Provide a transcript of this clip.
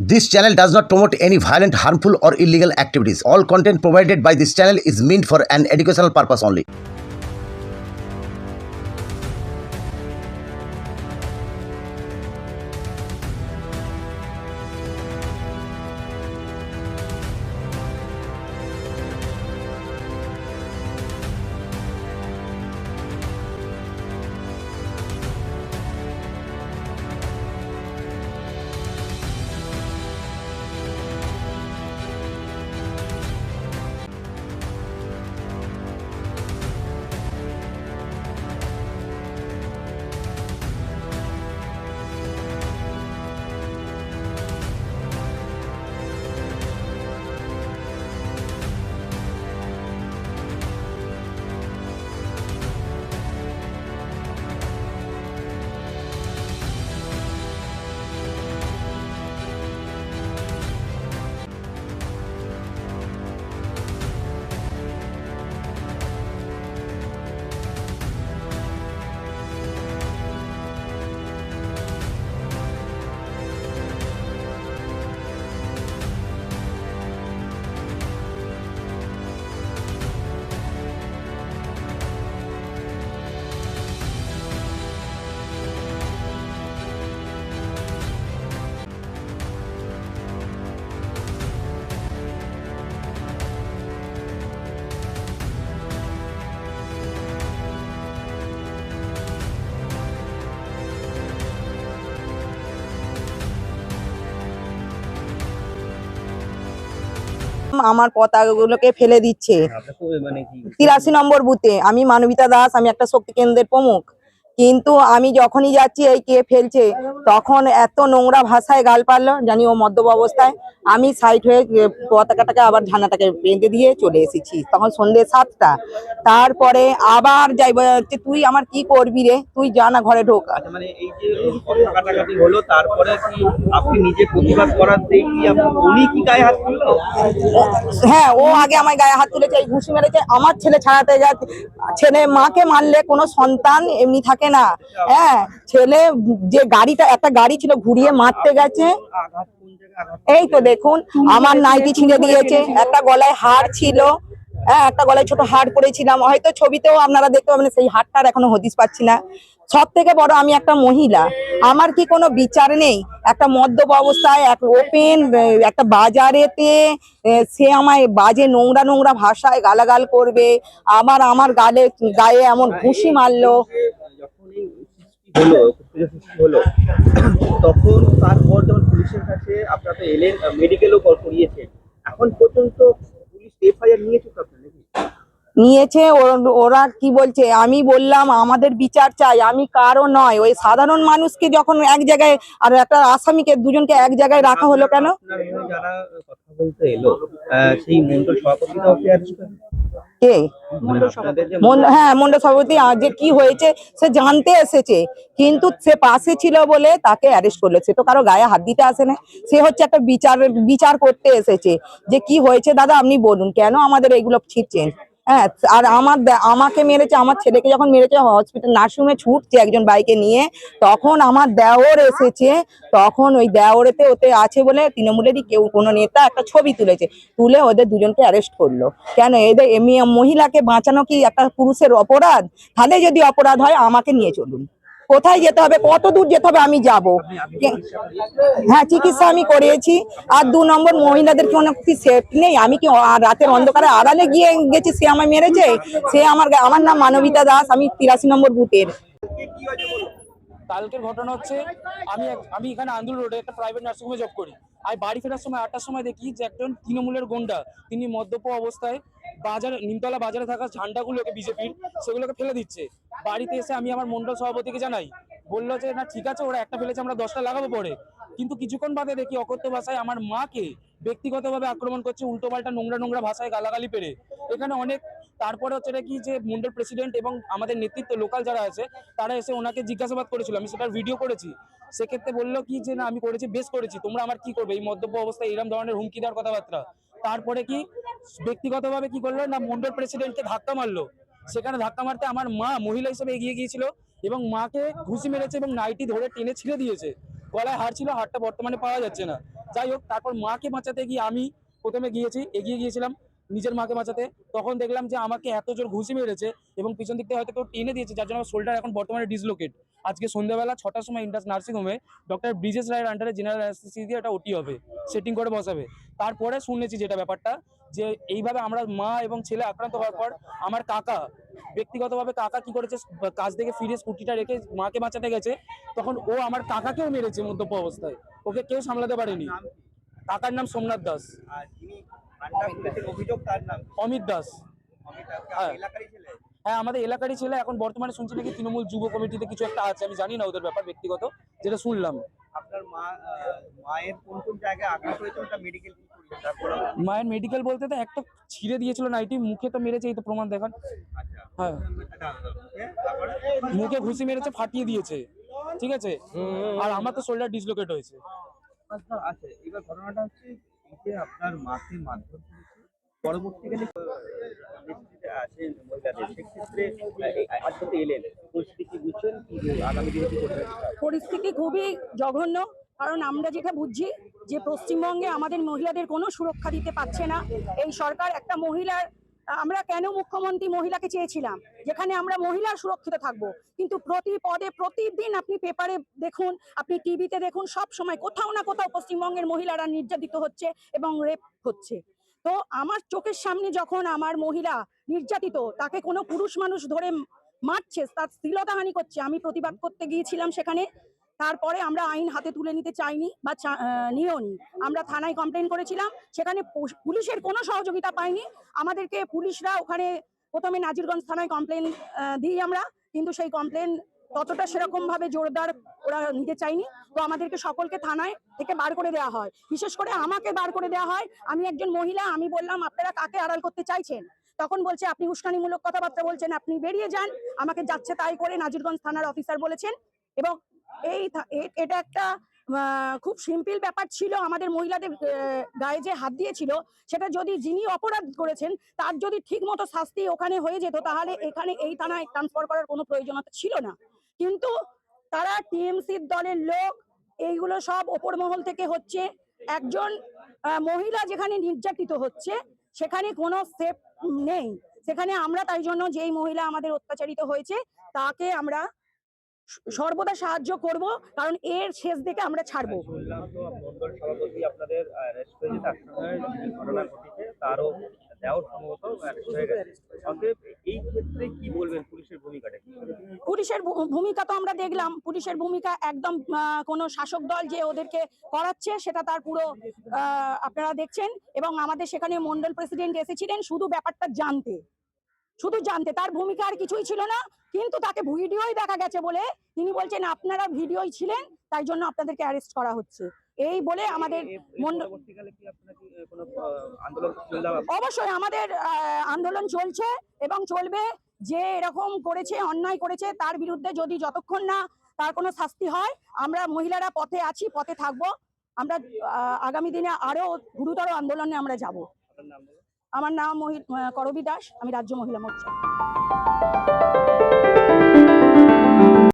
This channel does not promote any violent, harmful, or illegal activities. All content provided by this channel is meant for an educational purpose only. আমার পতাকাগুলোকে ফেলে দিচ্ছে 83 নম্বর বুথে। আমি মানবিতা দাস, আমি একটা শক্তি কেন্দ্রের প্রমুখ। কিন্তু আমি যখনই যাচ্ছি এই কে ফেলছে, তখন এত নোংরা ভাষায় গাল পারলো, জানি ও মদ্যপ অবস্থায়। আমি সাইড হয়ে পতাকাটাকে আবার ঝান্ডাটাকে বেঁধে দিয়ে চলে এসেছি। তখন সন্ধ্যে 7টা। তারপরে আবার যাই বলছে, তুই আমার কি করবি রে, তুই যা না ঘরে ঢোক। মানে এই যে কাটাকাটি হলো, তারপরে কি আপনি নিজে প্রতিবাদ করাতেই কি উনি কি গায়ে হাত তুললো? হ্যাঁ, ও আগে আমার গায়ে হাত তুলেছে, এই ঘুষি মেরেছে। আমার ছেলে ছাড়াতে যাচ্ছে। ছেলে মাকে মারলে কোনো সন্তান এমনি থাকে না। হ্যাঁ, ছেলে যে গাড়িটা, একটা গাড়ি ছিল, ঘুরিয়ে মারতে গেছে। এই তো দেখুন, আমার নাইটি ছিঁড়ে দিয়েছে, একটা গলায় হার ছিল। হ্যাঁ, একটা গলায় ছোট হার পরেছিলাম, হয়তো ছবিতেও আপনারা দেখতে পাবেন। সেই হারটার এখনো হদিস পাচ্ছি না। সব থেকে বড়, আমি একটা মহিলা, আমার কি কোনো বিচার নেই? একটা মদ্যপ অবস্থায় এক ওপেন একটা বাজারেতে সে আমায় বাজে নোংরা নোংরা ভাষায় গালাগাল করবে, আমার গায়ে এমন ঘুষি মারলো। হলো তখন তারপর যখন পুলিশের কাছে আপনারা এলেন, মেডিকেলও করিয়েছেন, এখন পর্যন্ত পুলিশ এফআইআর নিয়েছে তো আপনার নাকি? নিয়েছে। ওরা কি বলছে, আমি বললাম আমাদের বিচার চাই, আমি কারো নয়। ওই সাধারণ মানুষকে যখন এক জায়গায়, আর একটা আসামিকে, দুজনকে এক জায়গায় রাখা হলো কেন? যারা কথা বলতে এলো, সেই মন্ডল সভাপতিরাও কি আসবে? কে? হ্যাঁ, মন্ডল সভাপতি যে কি হয়েছে সে জানতে এসেছে, কিন্তু সে পাশে ছিল বলে তাকে অ্যারেস্ট করলো। সে তো কারো গায়ে হাত দিতে আসে না, সে হচ্ছে একটা বিচার করতে এসেছে যে কি হয়েছে। দাদা আপনি বলুন, কেন আমাদের এগুলো ছিটছেন? হ্যাঁ, আর আমাকে মেরেছে, আমার ছেলেকে যখন মেরেছে, হসপিটাল নার্সিংহোমে ছুটছে একজন বাইকে নিয়ে, তখন আমার দেওর এসেছে। তখন ওই দেওরেতে ওতে আছে বলে তৃণমূলেরই কেউ কোনো নেতা একটা ছবি তুলে ওদের দুজনকে অ্যারেস্ট করলো। কেন? এদের মহিলাকে বাঁচানো কি একটা পুরুষের অপরাধ? তাহলে যদি অপরাধ হয়, আমাকে নিয়ে চলুন। কোথায় যেতে হবে, কত দূর যেতে হবে, আমি যাব। হ্যাঁ, চিকিৎসা আমি করিয়েছি। আর 2 নম্বর, মহিলাদের কোনো কি সেফটি নেই? আমি কি রাতের অন্ধকারে আড়ালে গেছি, সে আমায় মেরেছে? আমার নাম মানবিতা দাস, আমি 83 নম্বর বুথের। কালকের ঘটনা হচ্ছে, আমি এখানে আন্দুল রোডে একটা প্রাইভেট নার্সিংহোমে জব করি। আমি বাড়ি ফেরার সময় 8টার সময় দেখি যে একজন তৃণমূলের গুন্ডা, তিনি মদ্যপ অবস্থায় নিমতলা বাজারে থাকা ঝান্ডাগুলোকে, বিজেপির, সেগুলোকে ফেলে দিচ্ছে। বাড়িতে এসে আমি আমার মন্ডল সভাপতিকে জানাই, বললো যে না ঠিক আছে, ওরা একটা ফেলেছে, আমরা 10টা লাগাবো পরে। কিন্তু কিছুক্ষণ বাদে দেখি অকথ্য ভাষায় আমার মাকে ব্যক্তিগতভাবে আক্রমণ করছে, উল্টোপাল্টা নোংরা নোংরা ভাষায় গালাগালি পেরে। এখানে অনেক, তারপরে হচ্ছে কি যে মন্ডল প্রেসিডেন্ট এবং আমাদের নেতৃত্ব লোকাল যারা আছে, তারা এসে ওনাকে জিজ্ঞাসাবাদ করেছিল, আমি সেটার ভিডিও করেছি। সেক্ষেত্রে বললো কি যে না, আমি করেছি, বেশ করেছি, তোমরা আমার কি করবে এই মদ্যপ অবস্থায় এরকম ধরনের হুমকি দেওয়ার কথাবার্তা। তারপরে কি ব্যক্তিগতভাবে কি করলো না, মন্ডল প্রেসিডেন্টকে ধাক্কা মারলো। সেখানে ধাক্কা মারতে আমার মা মহিলা হিসেবে এগিয়ে গিয়েছিল এবং মাকে ঘুষি মেরেছে এবং নাইটি ধরে টেনে ছিঁড়ে দিয়েছে। গলায় হার ছিল, হারটা বর্তমানে পাওয়া যাচ্ছে না। যাই হোক, তারপর মাকে বাঁচাতে গিয়ে আমি প্রথমে এগিয়ে গিয়েছিলাম নিজের মাকে বাঁচাতে। তখন দেখলাম যে আমাকে এত জোর ঘুষি মেরেছে এবং পিছন দিক থেকে হয়তো কেউ টেনে দিয়েছে, যার জন্য আমার শোল্ডার এখন বর্তমানে ডিসলোকেট। আজকে সন্ধ্যাবেলা 6টার সময় ইন্ডাস নার্সিংহোমে ডক্টর ব্রিজেশ রায়ের আন্ডারে জেনারেল অ্যানেস্থেসিয়া দিয়ে একটা ওটি হবে, সেটিং করে বসাবে। তারপরে শুনেছি যেটা ব্যাপারটা, যে এইভাবে আমরা মা এবং ছেলে আক্রান্ত হওয়ার পর আমার কাকা ব্যক্তিগতভাবে কি করেছে, কাজ থেকে ফিরে স্কুটিটা রেখে মাকে বাঁচাতে গেছে, তখন ও আমার কাকাকেও মেরেছে মদ্যপ অবস্থায়। ওকে কেউ সামলাতে পারেনি। নাম কি? কাকার নাম সোমনাথ দাস। আর যিনি ঘান্টা খুলেছেন অভিযোগ তার নাম কি? অমিত দাস। অমিত দাসকে হ্যাঁ। এলাকারই ছেলে? হ্যাঁ, আমাদের এলাকারই ছেলে। এখন বর্তমানে শুনছি নাকি তৃণমূল যুব কমিটিতে কিছু একটা আছে, আমি জানি না ওদের ব্যাপার ব্যক্তিগত, যেটা শুনলাম। আপনার মায়ের কোন কোন জায়গায় আঘাত হয়েছে ওটা মেডিকেল কি করেছে তারপরে? মায়ের মেডিকেল বলতে তো একটা ছিঁড়ে দিয়েছিল নাইটি, মুখে তো মেরেছে, এই তো প্রমাণ দেখান। আচ্ছা। হ্যাঁ, তারপরে মুখে ঘুষি মেরেছে, ফাটিয়ে দিয়েছে, ঠিক আছে। আর আমার তো শোল্ডার ডিসলোকেট হয়েছে। আচ্ছা, এবার ঘটনাটা হচ্ছে এই যে আপনার মাকে মারধর করেছে, পরবর্তীকালে পরিস্থিতিতে আছেন মহিলাদের, সেক্ষেত্রে আজকে তো এলেন, পরিস্থিতি কি বুঝছেন, কি আগামী দিনে কি করবেন? পরিস্থিতি খুবই জঘন্য। কারণ আমরা যেটা বুঝছি যে পশ্চিমবঙ্গে আমাদের মহিলাদের কোনো সুরক্ষা দিতে পারছে না এই সরকার। একটা মহিলার, আমরা কেন মুখ্যমন্ত্রী মহিলাকে চেয়েছিলাম, যেখানে আমরা মহিলার সুরক্ষিত থাকবো, কিন্তু প্রতি পদে প্রতিদিন আপনি পেপারে দেখুন, আপনি টিভিতে দেখুন, সব সময় কোথাও না কোথাও পশ্চিমবঙ্গের মহিলারা নির্যাতিত হচ্ছে এবং রেপ হচ্ছে। তো আমার চোখের সামনে যখন আমার মহিলা নির্যাতিত, তাকে কোনো পুরুষ মানুষ ধরে মারছে, তার শ্লীলতাহানি করছে, আমি প্রতিবাদ করতে গিয়েছিলাম সেখানে। তারপরে আমরা আইন হাতে তুলে নিতে চাইনি বা নিয়েও নি। আমরা থানায় কমপ্লেন করেছিলাম, সেখানে পুলিশের কোনো সহযোগিতা পাইনি। আমাদেরকে পুলিশরা ওখানে প্রথমে নাজিরগঞ্জ থানায় কমপ্লেন দিই আমরা, কিন্তু সেই কমপ্লেন ততটা সেরকম ভাবে জোরদার ওরা নিতে চাইনি। তো আমাদেরকে সকলকে থানায় থেকে বার করে দেওয়া হয়, বিশেষ করে আমাকে বার করে দেওয়া হয়। আমি একজন মহিলা, আমি বললাম আপনারা কাকে আড়াল করতে চাইছেন? তখন বলছে আপনি উস্কানিমূলক কথাবার্তা বলছেন, আপনি বেরিয়ে যান। আমাকে যাচ্ছে তাই করে নাজিরগঞ্জ থানার অফিসার বলেছেন। এবং এটা একটা খুব সিম্পল ব্যাপার ছিল। আমাদের মহিলাদের গায়ে যে হাত দিয়েছিল, সেটা যদি যিনি অপরাধ করেছেন তার যদি ঠিক মতো শাস্তি ওখানে হয়ে যেত, তাহলে এখানে এই থানায় ট্রান্সফার করার কোনো প্রয়োজনীয়তা ছিল না। কিন্তু তারা টিএমসির দলের লোক, এইগুলো সব ওপর মহল থেকে হচ্ছে। একজন মহিলা যেখানে নির্যাতিত হচ্ছে, সেখানে কোনো সেফ নেই। সেখানে আমরা তাই জন্য যেই মহিলা আমাদের অত্যাচারিত হয়েছে, তাকে আমরা সর্বদা সাহায্য করব, কারণ এর শেষ দিকে আমরা ছাড়বো। শুনলাম তো মন্ডল সভাপতি আপনাদের অ্যারেস্ট হয়ে যেতে একসঙ্গে ঘটনা ঘটেছে, তারও দেওয়ার সম্ভবত অ্যারেস্ট হয়ে গেছে। অতএব এই ক্ষেত্রে কি বলবেন, পুলিশের ভূমিকাটা কি? পুলিশের ভূমিকা তো আমরা দেখলাম, পুলিশের ভূমিকা একদম কোনো শাসক দল যে ওদেরকে করাচ্ছে সেটা তার পুরো আপনারা দেখছেন। এবং আমাদের সেখানে মন্ডল প্রেসিডেন্ট এসেছিলেন শুধু ব্যাপারটা জানতে, তার ভূমিকা আর কিছুই ছিল না। কিন্তু তাকে ভিডিওই দেখা গেছে বলে তিনি বলছেন আপনারা ভিডিওই ছিলেন, তাই জন্য আপনাদেরকে অ্যারেস্ট করা হচ্ছে, এই বলে আমাদের পরবর্তীকালে কি আপনারা কি কোনো আন্দোলন শুনলাম? অবশ্যই আমাদের আন্দোলন চলছে এবং চলবে। যে এরকম করেছে, অন্যায় করেছে, তার বিরুদ্ধে যদি যতক্ষণ না তার কোনো শাস্তি হয়, আমরা মহিলারা পথে আছি, পথে থাকবো। আমরা আগামী দিনে আরো গুরুতর আন্দোলনে আমরা যাব। আপনার নাম বলুন। আমার নাম করবী দাস, আমি রাজ্য মহিলা মোর্চা।